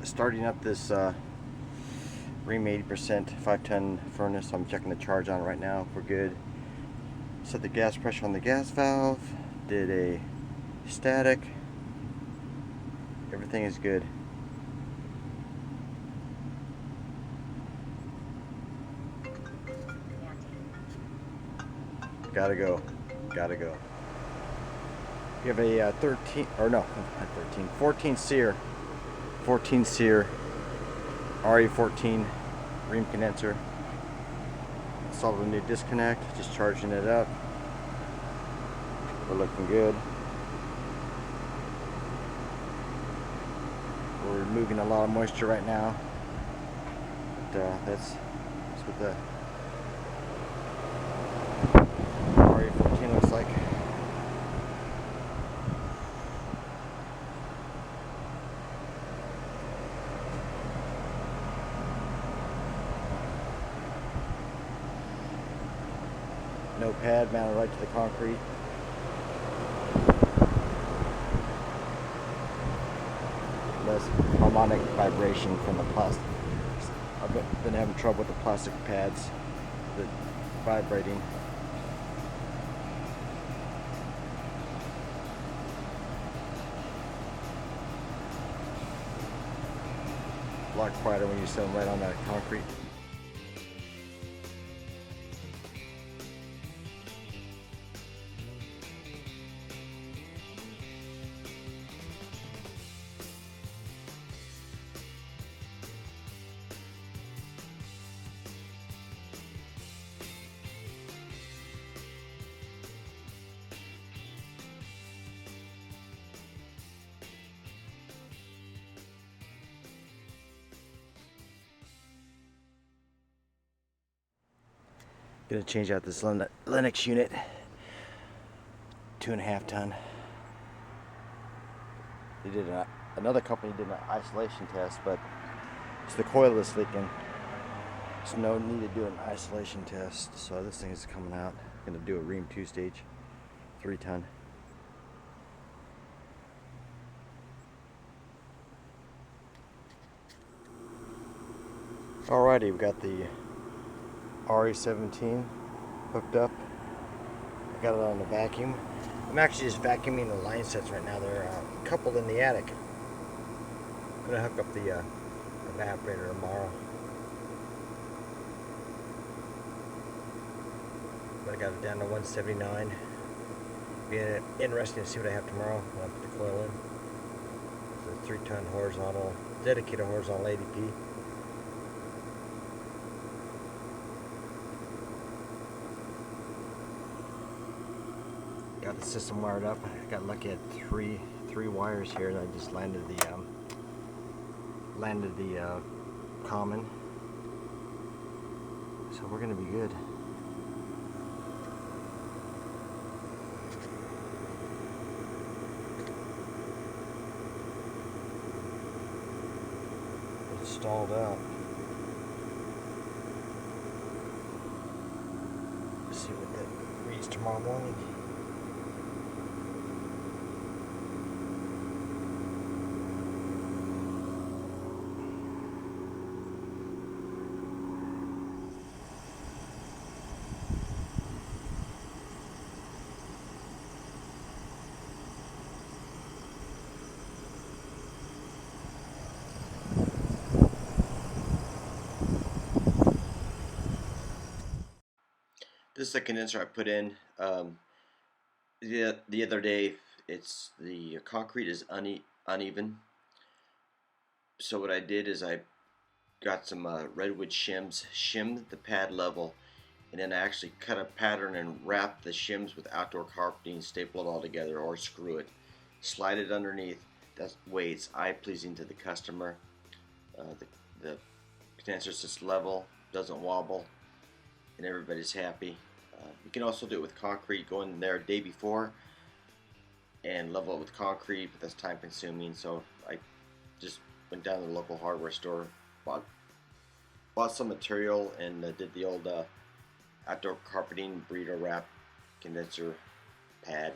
starting up this Rheem 80% 5-ton furnace. I'm checking the charge on it right now. We're good. Set the gas pressure on the gas valve. Did a static. Everything is good. Gotta go. Gotta go. You have a 13, or no, not 13, 14 SEER. 14 SEER RE14 Rheem condenser. Installed a new disconnect, just charging it up. We're looking good. We're removing a lot of moisture right now. But that's what the RE14 looks like. No pad, mounted right to the concrete. Less harmonic vibration from the plastic. I've been having trouble with the plastic pads, the vibrating. A lot quieter when you set them right on that concrete. Gonna change out this Lennox unit, 2.5 ton. They did another company did an isolation test, but it's the coil that's leaking. There's no need to do an isolation test, so this thing is coming out. Gonna do a Rheem 2-stage, 3 ton. Alrighty, we've got the RE17 hooked up. I got it on the vacuum. I'm actually just vacuuming the line sets right now. They're coupled in the attic. I'm gonna hook up the evaporator tomorrow. But I got it down to 179. Be interesting to see what I have tomorrow when I put the coil in. It's a 3-ton horizontal, dedicated horizontal ADP. Got the system wired up. I got lucky at three wires here, and I just landed the common. So we're gonna be good. It's stalled out. Let's see what that reads tomorrow morning. This is the condenser I put in the other day. It's the concrete is uneven, so what I did is I got some redwood shims, shimmed the pad level, and then I actually cut a pattern and wrapped the shims with outdoor carpeting, staple it all together, or screw it, slide it underneath. That way it's eye pleasing to the customer. The condenser sits level, doesn't wobble, and everybody's happy. You can also do it with concrete. Go in there a day before and level it with concrete, but that's time consuming, so I just went down to the local hardware store, bought some material, and did the old outdoor carpeting burrito wrap condenser pad.